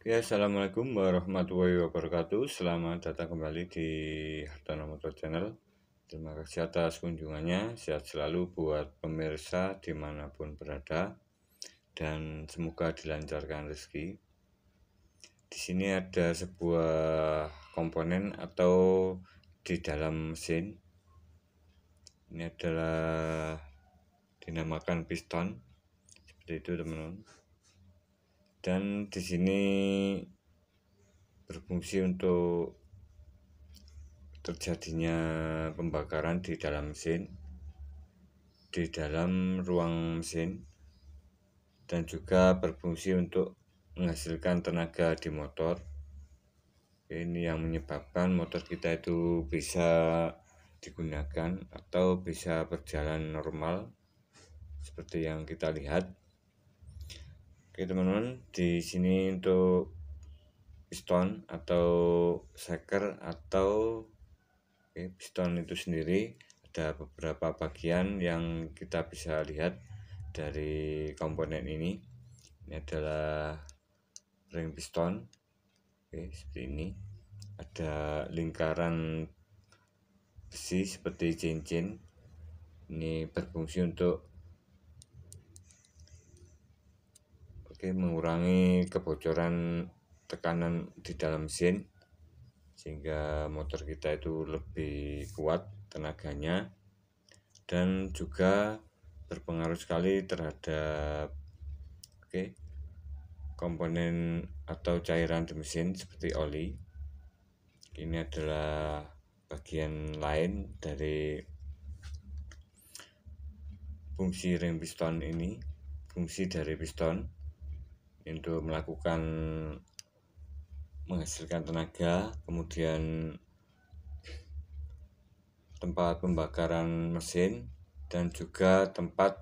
Ya, assalamualaikum warahmatullahi wabarakatuh. Selamat datang kembali di Hartono Motor Channel. Terima kasih atas kunjungannya. Sehat selalu buat pemirsa dimanapun berada, dan semoga dilancarkan rezeki. Di sini ada sebuah komponen atau di dalam mesin. Ini adalah dinamakan piston, seperti itu teman-teman. Dan di sini berfungsi untuk terjadinya pembakaran di dalam mesin, di dalam ruang mesin, dan juga berfungsi untuk menghasilkan tenaga di motor. Ini yang menyebabkan motor kita itu bisa digunakan atau bisa berjalan normal seperti yang kita lihat. Oke teman-teman, di sini untuk piston atau shaker atau piston itu sendiri ada beberapa bagian yang kita bisa lihat dari komponen ini. Ini adalah ring piston, seperti ini. Ada lingkaran besi seperti cincin. Ini berfungsi untuk mengurangi kebocoran tekanan di dalam mesin, sehingga motor kita itu lebih kuat tenaganya, dan juga berpengaruh sekali terhadap komponen atau cairan di mesin seperti oli. Ini adalah bagian lain dari fungsi ring piston ini. Fungsi dari piston untuk menghasilkan tenaga, kemudian tempat pembakaran mesin, dan juga tempat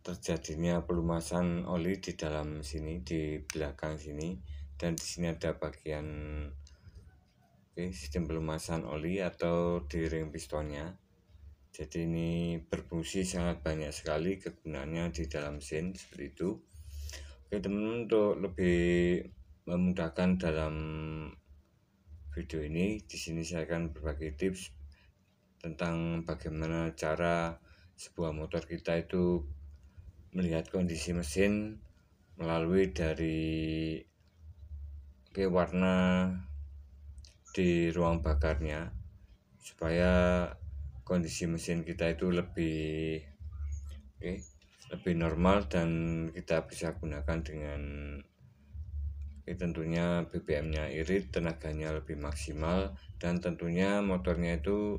terjadinya pelumasan oli di dalam sini, di belakang sini. Dan di sini ada bagian sistem pelumasan oli atau di ring pistonnya. Jadi ini berfungsi sangat banyak sekali kegunaannya di dalam mesin, seperti itu. Oke teman-teman, untuk lebih memudahkan dalam video ini, di sini saya akan berbagi tips tentang bagaimana cara sebuah motor kita itu melihat kondisi mesin melalui dari warna di ruang bakarnya, supaya kondisi mesin kita itu lebih normal dan kita bisa gunakan dengan tentunya BBM-nya irit, tenaganya lebih maksimal, dan tentunya motornya itu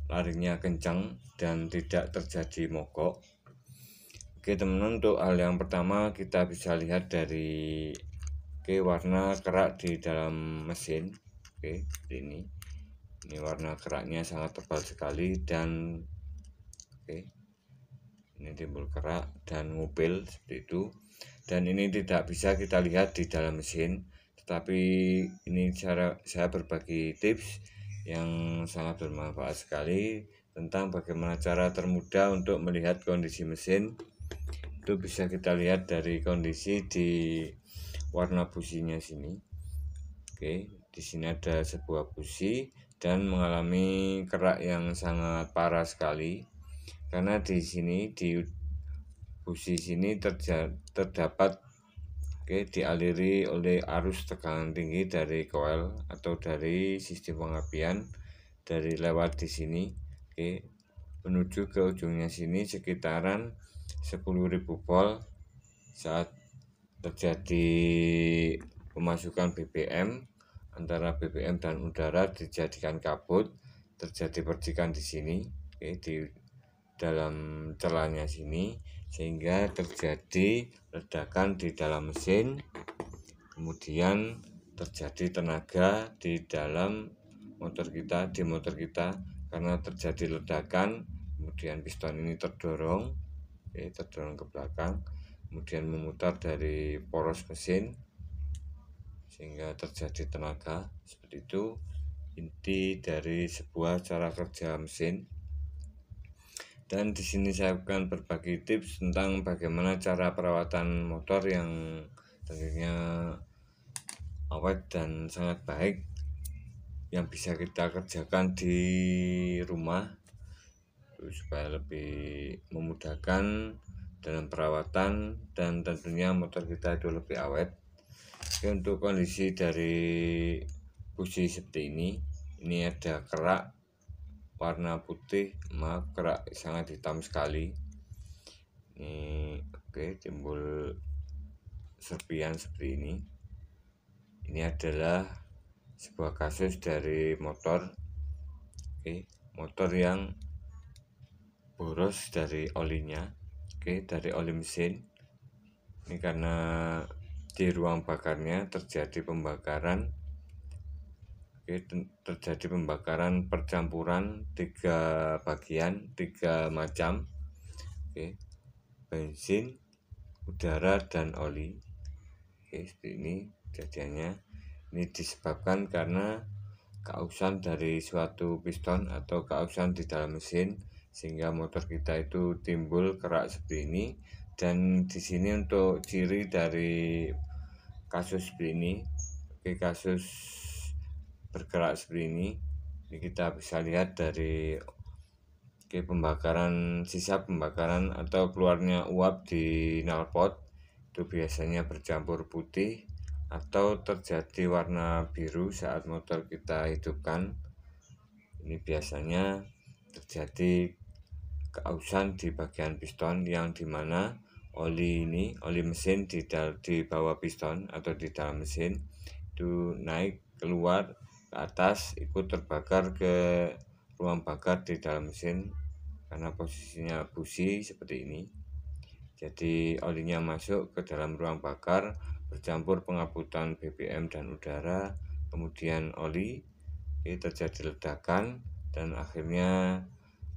larinya kencang dan tidak terjadi mogok. Oke teman-teman, untuk hal yang pertama kita bisa lihat dari warna kerak di dalam mesin. Seperti ini. Ini warna keraknya sangat tebal sekali, dan ini timbul kerak dan ngupil seperti itu. Dan ini tidak bisa kita lihat di dalam mesin, tetapi ini saya berbagi tips yang sangat bermanfaat sekali tentang bagaimana cara termudah untuk melihat kondisi mesin. Itu bisa kita lihat dari kondisi di warna businya sini. Di sini ada sebuah busi dan mengalami kerak yang sangat parah sekali, karena di sini di busi sini terdapat dialiri oleh arus tekanan tinggi dari koil atau dari sistem pengapian dari lewat di sini menuju ke ujungnya sini sekitaran 10.000 volt. Saat terjadi pemasukan BBM antara BBM dan udara dijadikan kabut, terjadi percikan di sini di dalam celahnya sini, sehingga terjadi ledakan di dalam mesin, kemudian terjadi tenaga di dalam motor kita, karena terjadi ledakan, kemudian piston ini terdorong ke belakang, kemudian memutar dari poros mesin sehingga terjadi tenaga. Seperti itu inti dari sebuah cara kerja mesin. Dan di sini saya akan berbagi tips tentang bagaimana cara perawatan motor yang tentunya awet dan sangat baik yang bisa kita kerjakan di rumah supaya lebih memudahkan dalam perawatan dan tentunya motor kita itu lebih awet. Oke, untuk kondisi dari busi seperti ini ada kerak warna putih, maaf, kerak sangat hitam sekali. Ini oke, timbul serpian seperti ini. Ini adalah sebuah kasus dari motor, oke, motor yang boros dari olinya, oke, dari oli mesin. Ini karena di ruang bakarnya terjadi pembakaran, oke, terjadi pembakaran percampuran 3 bagian, 3 macam, oke, bensin, udara, dan oli. Oke, seperti ini kejadiannya. Ini disebabkan karena keausan dari suatu piston atau keausan di dalam mesin, sehingga motor kita itu timbul kerak seperti ini. Dan di sini untuk ciri dari kasus seperti ini, oke, kasus bergerak seperti ini kita bisa lihat dari pembakaran, sisa pembakaran atau keluarnya uap di knalpot itu biasanya bercampur putih atau terjadi warna biru saat motor kita hidupkan. Ini biasanya terjadi keausan di bagian piston yang dimana oli mesin di bawah piston atau di dalam mesin itu naik keluar ke atas, ikut terbakar ke ruang bakar di dalam mesin karena posisinya busi seperti ini. Jadi olinya masuk ke dalam ruang bakar, bercampur pengaputan BBM dan udara, kemudian oli, terjadi ledakan dan akhirnya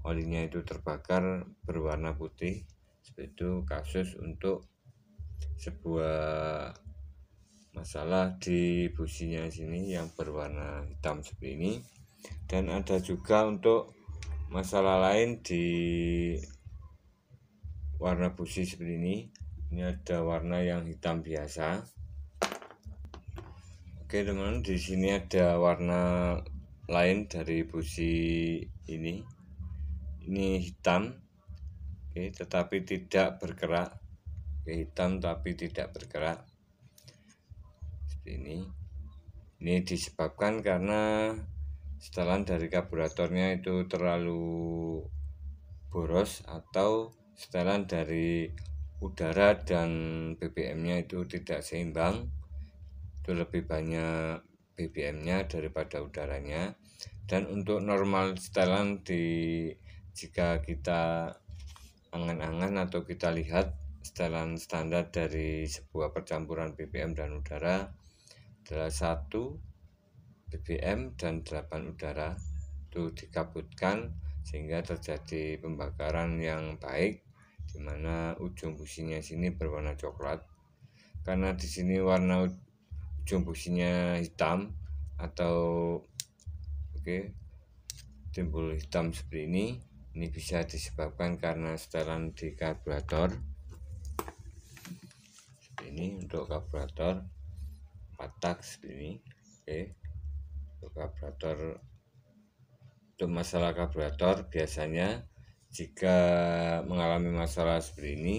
olinya itu terbakar berwarna putih. Seperti itu kasus untuk sebuah masalah di businya sini yang berwarna hitam seperti ini. Dan ada juga untuk masalah lain di warna busi seperti ini. Ini ada warna yang hitam biasa. Oke teman-teman, di sini ada warna lain dari busi ini. Ini hitam, oke, tetapi tidak bergerak. Oke, hitam tapi tidak bergerak. Seperti ini. Ini disebabkan karena setelan dari karburatornya itu terlalu boros atau setelan dari udara dan BBM-nya itu tidak seimbang. Itu lebih banyak BBM-nya daripada udaranya. Dan untuk normal setelan jika kita angan-angan atau kita lihat setelan standar dari sebuah percampuran BBM dan udara adalah 1 BBM dan 8 udara itu dikabutkan sehingga terjadi pembakaran yang baik, di mana ujung businya sini berwarna coklat. Karena di sini warna ujung businya hitam atau timbul hitam seperti ini bisa disebabkan karena setelan di karburator. Seperti ini untuk karburator 4 tak seperti ini. Untuk karburator, untuk masalah karburator biasanya jika mengalami masalah seperti ini,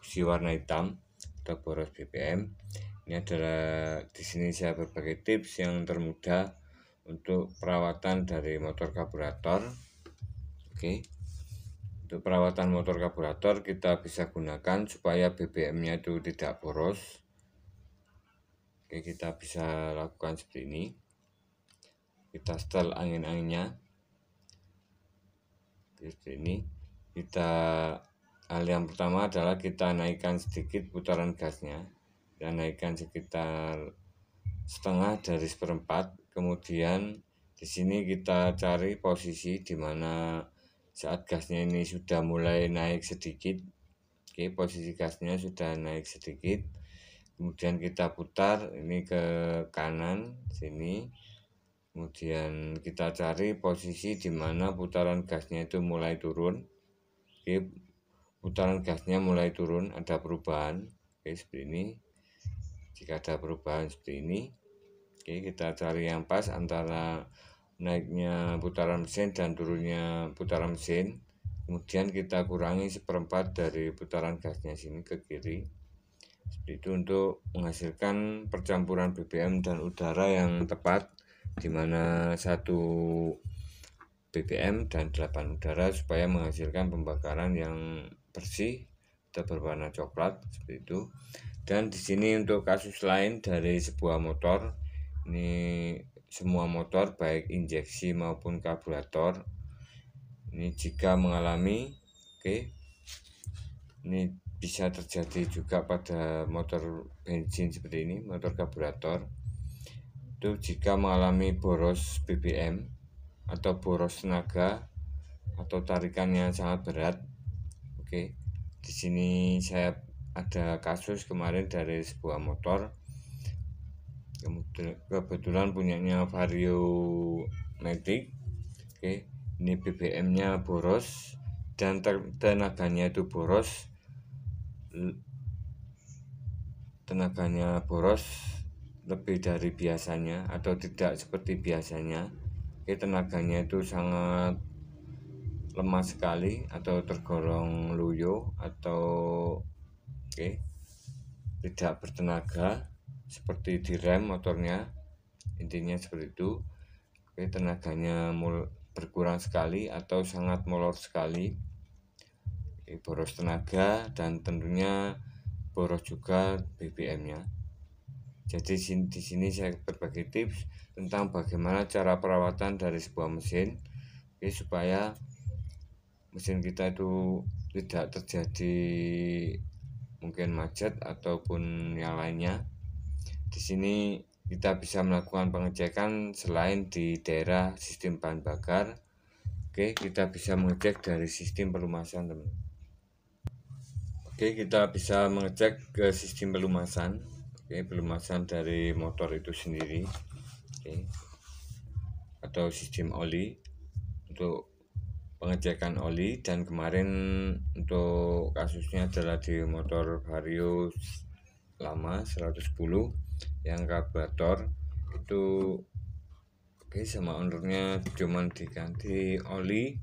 busi warna hitam atau boros BBM, ini adalah di sini saya berbagi tips yang termudah untuk perawatan dari motor karburator. Untuk perawatan motor karburator kita bisa gunakan supaya BBM-nya itu tidak boros. Kita bisa lakukan seperti ini. Kita setel angin-anginnya seperti ini. Hal yang pertama adalah kita naikkan sedikit putaran gasnya. Kita naikkan sekitar setengah dari 1/4. Kemudian di sini kita cari posisi di mana saat gasnya ini sudah mulai naik sedikit. Posisi gasnya sudah naik sedikit. Kemudian kita putar ini ke kanan sini. Kemudian kita cari posisi di mana putaran gasnya itu mulai turun. Putaran gasnya mulai turun, ada perubahan. Seperti ini. Jika ada perubahan seperti ini, oke, kita cari yang pas antara naiknya putaran mesin dan turunnya putaran mesin. Kemudian kita kurangi 1/4 dari putaran gasnya sini ke kiri. Seperti itu untuk menghasilkan percampuran BBM dan udara yang tepat, di mana 1 BBM dan 8 udara, supaya menghasilkan pembakaran yang bersih atau berwarna coklat seperti itu. Dan di sini untuk kasus lain dari sebuah motor, ini semua motor baik injeksi maupun karburator, ini jika mengalami, ini bisa terjadi juga pada motor bensin seperti ini, motor karburator itu jika mengalami boros BBM atau boros tenaga atau tarikannya sangat berat. Di sini saya ada kasus kemarin dari sebuah motor, kebetulan punyanya Vario Matic. Ini BBM-nya boros dan tenaganya itu boros, lebih dari biasanya atau tidak seperti biasanya. Tenaganya itu sangat lemah sekali atau tergolong loyo atau tidak bertenaga seperti direm motornya, intinya seperti itu. Tenaganya berkurang sekali atau sangat molor sekali, boros tenaga, dan tentunya boros juga BBM-nya. Jadi di sini saya berbagi tips tentang bagaimana cara perawatan dari sebuah mesin, supaya mesin kita itu tidak terjadi mungkin macet ataupun yang lainnya. Di sini kita bisa melakukan pengecekan selain di daerah sistem bahan bakar. Kita bisa mengecek dari sistem pelumasan, teman. Kita bisa mengecek ke sistem pelumasan. Pelumasan dari motor itu sendiri, atau sistem oli untuk pengecekan oli. Dan kemarin untuk kasusnya adalah di motor Vario lama 110 yang karburator itu sama ownernya cuman diganti oli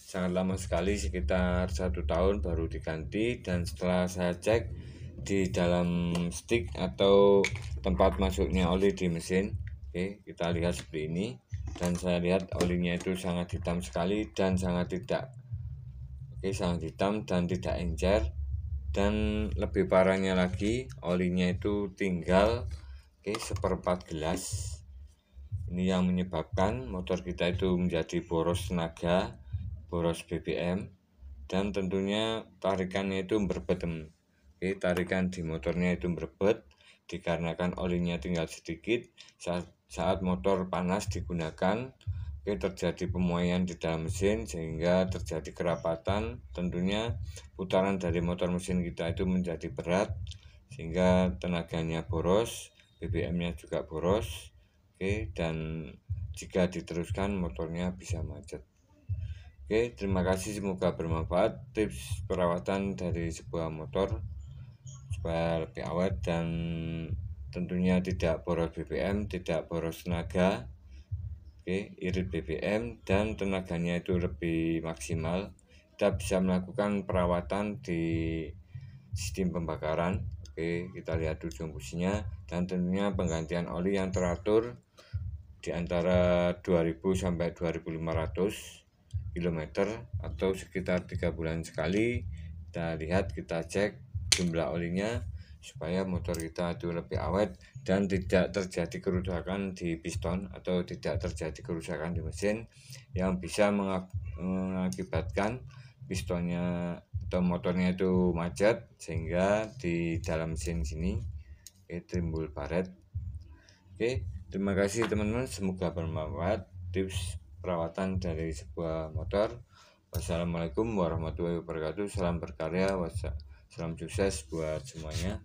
sangat lama sekali, sekitar 1 tahun baru diganti. Dan setelah saya cek di dalam stick atau tempat masuknya oli di mesin, kita lihat seperti ini, dan saya lihat olinya itu sangat hitam sekali dan sangat hitam dan tidak encer. Dan lebih parahnya lagi, olinya itu tinggal 1/4 gelas. Ini yang menyebabkan motor kita itu menjadi boros tenaga, boros BBM, dan tentunya tarikannya itu berbet. Tarikan di motornya itu berbet dikarenakan olinya tinggal sedikit. Saat motor panas digunakan, terjadi pemuaian di dalam mesin sehingga terjadi kerapatan. Tentunya putaran dari motor mesin kita itu menjadi berat sehingga tenaganya boros, BBM-nya juga boros. Dan jika diteruskan motornya bisa macet. Terima kasih, semoga bermanfaat tips perawatan dari sebuah motor supaya lebih awet dan tentunya tidak boros BBM, tidak boros tenaga. Irit BBM dan tenaganya itu lebih maksimal. Kita bisa melakukan perawatan di sistem pembakaran. Kita lihat ujung businya, dan tentunya penggantian oli yang teratur di antara 2000 sampai 2500 km atau sekitar 3 bulan sekali. Kita lihat, kita cek jumlah olinya supaya motor kita itu lebih awet dan tidak terjadi kerusakan di piston atau tidak terjadi kerusakan di mesin yang bisa mengakibatkan pistonnya atau motornya itu macet sehingga di dalam mesin sini timbul baret. Terima kasih teman-teman, semoga bermanfaat tips perawatan dari sebuah motor. Wassalamualaikum warahmatullahi wabarakatuh. Salam berkarya, salam sukses buat semuanya.